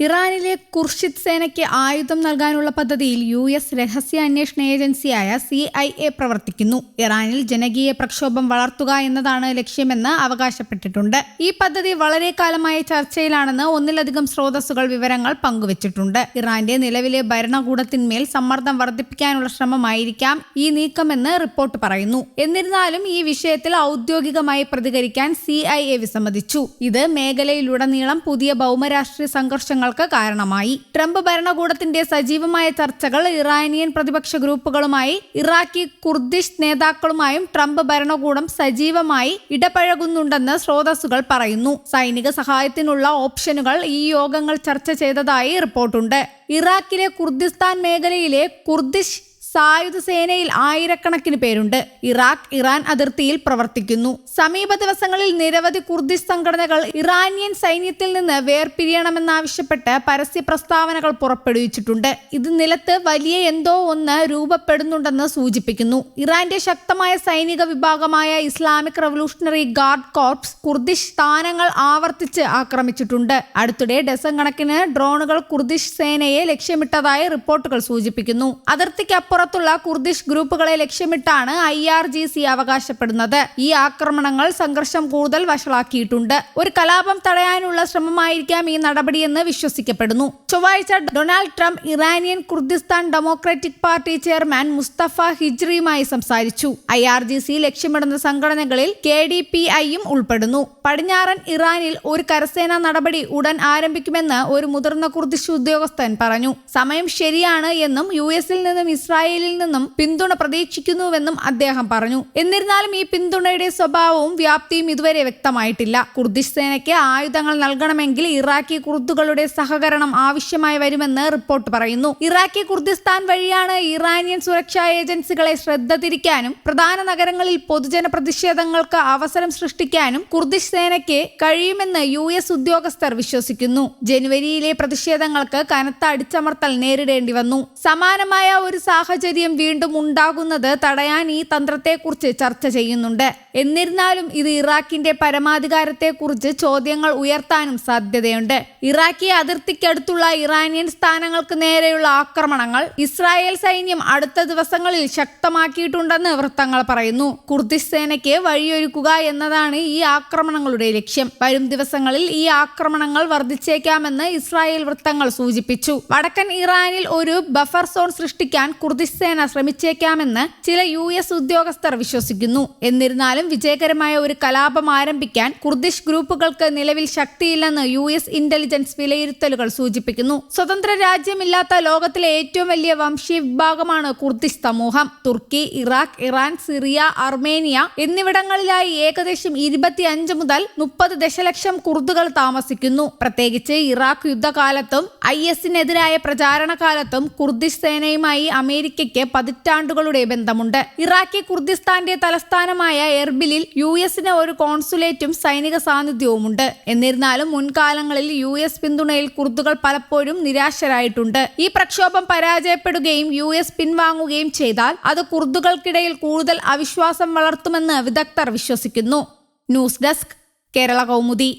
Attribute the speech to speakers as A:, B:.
A: ഇറാനിലെ ഖുർഷിദ് സേനയ്ക്ക് ആയുധം നൽകാനുള്ള പദ്ധതിയിൽ US രഹസ്യാന്വേഷണ ഏജൻസിയായ CIA പ്രവർത്തിക്കുന്നു. ഇറാനിൽ ജനകീയ പ്രക്ഷോഭം വളർത്തുക എന്നതാണ് ലക്ഷ്യമെന്ന് അവകാശപ്പെട്ടിട്ടുണ്ട്. ഈ പദ്ധതി വളരെ കാലമായി ചർച്ചയിലാണെന്ന് ഒന്നിലധികം സ്രോതസ്സുകൾ വിവരങ്ങൾ പങ്കുവച്ചിട്ടുണ്ട്. ഇറാന്റെ നിലവിലെ ഭരണകൂടത്തിന്മേൽ സമ്മർദ്ദം വർദ്ധിപ്പിക്കാനുള്ള ശ്രമമായിരിക്കാം ഈ നീക്കമെന്ന് റിപ്പോർട്ട് പറയുന്നു. എന്നിരുന്നാലും ഈ വിഷയത്തിൽ ഔദ്യോഗികമായി പ്രതികരിക്കാൻ CIA വിസമ്മതിച്ചു. ഇത് മേഖലയിലുടനീളം പുതിയ ഭൗമരാഷ്ട്രീയ സംഘർഷങ്ങൾ കാരണമായി. ട്രംപ് ഭരണകൂടത്തിന്റെ സജീവമായ ചർച്ചകൾ ഇറാനിയൻ പ്രതിപക്ഷ ഗ്രൂപ്പുകളുമായി ഇറാഖി കുർദിഷ് നേതാക്കളുമായും ട്രംപ് ഭരണകൂടം സജീവമായി ഇടപഴകുന്നുണ്ടെന്ന് സ്രോതസ്സുകൾ പറയുന്നു. സൈനിക സഹായത്തിനുള്ള ഓപ്ഷനുകൾ ഈ യോഗങ്ങൾ ചർച്ച ചെയ്തതായി റിപ്പോർട്ടുണ്ട്. ഇറാഖിലെ കുർദിസ്ഥാൻ മേഖലയിലെ കുർദിഷ് സായുധ സേനയിൽ ആയിരക്കണക്കിന് പേരുണ്ട്. ഇറാൻ അതിർത്തിയിൽ പ്രവർത്തിക്കുന്നു. സമീപ ദിവസങ്ങളിൽ നിരവധി കുർദിഷ് സംഘടനകൾ ഇറാനിയൻ സൈന്യത്തിൽ നിന്ന് വേർപിരിയണമെന്നാവശ്യപ്പെട്ട് പരസ്യ പ്രസ്താവനകൾ പുറപ്പെടുവിച്ചിട്ടുണ്ട്. ഇത് നിലത്ത് വലിയ എന്തോ ഒന്ന് രൂപപ്പെടുന്നുണ്ടെന്ന് സൂചിപ്പിക്കുന്നു. ഇറാന്റെ ശക്തമായ സൈനിക വിഭാഗമായ Islamic revolutionary guard corps Kurdish സ്ഥാനങ്ങൾ ആവർത്തിച്ച് ആക്രമിച്ചിട്ടുണ്ട്. അടുത്തിടെ ഡസൻ കണക്കിന് ഡ്രോണുകൾ കുർദിഷ് സേനയെ ലക്ഷ്യമിട്ടതായി റിപ്പോർട്ടുകൾ സൂചിപ്പിക്കുന്നു. അതിർത്തിക്കപ്പുറം പുറത്തുള്ള കുർദിഷ് ഗ്രൂപ്പുകളെ ലക്ഷ്യമിട്ടാണ് IRGC അവകാശപ്പെടുന്നത്. ഈ ആക്രമണങ്ങൾ സംഘർഷം കൂടുതൽ വഷളാക്കിയിട്ടുണ്ട്. ഒരു കലാപം തടയാനുള്ള ശ്രമമായിരിക്കാം ഈ നടപടിയെന്ന് വിശ്വസിക്കപ്പെടുന്നു. ചൊവ്വാഴ്ച Donald Trump Iranian Kurdistan Democratic Party chairman Mustafa ഹിജ്രിയുമായി സംസാരിച്ചു. IRGC ലക്ഷ്യമിടുന്ന സംഘടനകളിൽ KDPIയും ഉൾപ്പെടുന്നു. പടിഞ്ഞാറൻ ഇറാനിൽ ഒരു കരസേനാ നടപടി ഉടൻ ആരംഭിക്കുമെന്ന് ഒരു മുതിർന്ന കുർദിഷ് ഉദ്യോഗസ്ഥൻ പറഞ്ഞു. സമയം ശരിയാണ് എന്നും US-ൽ നിന്നും ഇസ്രായേലിൽ നിന്നും പിന്തുണ പ്രതീക്ഷിക്കുന്നുവെന്നും അദ്ദേഹം പറഞ്ഞു. എന്നിരുന്നാലും ഈ പിന്തുണയുടെ സ്വഭാവവും വ്യാപ്തിയും ഇതുവരെ വ്യക്തമായിട്ടില്ല. കുർദിഷ് സേനയ്ക്ക് ആയുധങ്ങൾ നൽകണമെങ്കിൽ ഇറാഖി കുർദുകളുടെ സഹകരണം ആവശ്യമായി വരുമെന്ന് റിപ്പോർട്ട് പറയുന്നു. ഇറാഖി കുർദിസ്ഥാൻ വഴിയാണ് ഇറാനിയൻ സുരക്ഷാ ഏജൻസികളെ ശ്രദ്ധ തിരിക്കാനും പ്രധാന നഗരങ്ങളിൽ പൊതുജന പ്രതിഷേധങ്ങൾക്ക് അവസരം സൃഷ്ടിക്കാനും കുർദിഷ് സേനയ്ക്ക് കഴിയുമെന്ന് US ഉദ്യോഗസ്ഥർ വിശ്വസിക്കുന്നു. ജനുവരിയിലെ പ്രതിഷേധങ്ങൾക്ക് കനത്ത അടിച്ചമർത്തൽ നേരിടേണ്ടി വന്നു. സമാനമായ ഒരു സാഹചര്യം വീണ്ടും ഉണ്ടാകുന്നത് തടയാൻ ഈ തന്ത്രത്തെക്കുറിച്ച് ചർച്ച ചെയ്യുന്നുണ്ട്. എന്നിരുന്നാലും ഇത് ഇറാഖിന്റെ പരമാധികാരത്തെക്കുറിച്ച് ചോദ്യങ്ങൾ ഉയർത്താനും സാധ്യതയുണ്ട്. ഇറാഖി അതിർത്തിക്കടുത്തുള്ള ഇറാനിയൻ സ്ഥാനങ്ങൾക്ക് നേരെയുള്ള ആക്രമണങ്ങൾ ഇസ്രായേൽ സൈന്യം അടുത്ത ദിവസങ്ങളിൽ ശക്തമാക്കിയിട്ടുണ്ടെന്ന് വൃത്തങ്ങൾ പറയുന്നു. കുർദിഷ് സേനയ്ക്ക് വഴിയൊരുക്കുക എന്നതാണ് ഈ ആക്രമണങ്ങളുടെ ലക്ഷ്യം. വരും ദിവസങ്ങളിൽ ഈ ആക്രമണങ്ങൾ വർദ്ധിച്ചേക്കാമെന്ന് ഇസ്രായേൽ വൃത്തങ്ങൾ സൂചിപ്പിച്ചു. വടക്കൻ ഇറാനിൽ ഒരു ബഫർ സോൺ സൃഷ്ടിക്കാൻ കുർദിഷ് സേന ശ്രമിച്ചേക്കാമെന്ന് ചില US ഉദ്യോഗസ്ഥർ വിശ്വസിക്കുന്നു. എന്നിരുന്നാലും വിജയകരമായ ഒരു കലാപം ആരംഭിക്കാൻ കുർദിഷ് ഗ്രൂപ്പുകൾക്ക് നിലവിൽ ശക്തിയില്ലെന്ന് US ഇന്റലിജൻസ് വിലയിരുത്തലുകൾ സൂചിപ്പിക്കുന്നു. സ്വതന്ത്ര രാജ്യമില്ലാത്ത ലോകത്തിലെ ഏറ്റവും വലിയ വംശീയ വിഭാഗമാണ് കുർദിഷ് സമൂഹം. തുർക്കി, ഇറാഖ്, ഇറാൻ, സിറിയ, അർമേനിയ എന്നിവിടങ്ങളിലായി ഏകദേശം 25 മുതൽ 30 ദശലക്ഷം കുർദുകൾ താമസിക്കുന്നു. പ്രത്യേകിച്ച് ഇറാഖ് യുദ്ധകാലത്തും IS-നെതിരായ പ്രചാരണ കാലത്തും കുർദിഷ് സേനയുമായി അമേരിക്കയ്ക്ക് പതിറ്റാണ്ടുകളുടെ ബന്ധമുണ്ട്. ഇറാഖി കുർദിസ്ഥാന്റെ തലസ്ഥാനമായ എർബിലിൽ US-ന് ഒരു കോൺസുലേറ്റും സൈനിക സാന്നിധ്യവുമുണ്ട്. എന്നിരുന്നാലും മുൻകാലങ്ങളിൽ US പിന്തുണയിൽ കുർദുകൾ പലപ്പോഴും നിരാശരായിട്ടുണ്ട്. ഈ പ്രക്ഷോഭം പരാജയപ്പെടുകയും US പിൻവാങ്ങുകയും ചെയ്താൽ അത് കുർദുകൾക്കിടയിൽ കൂടുതൽ അവിശ്വാസം വളർത്തുമെന്ന് വിദഗ്ധർ വിശ്വസിക്കുന്നു. News desk, Kerala Kaumudi.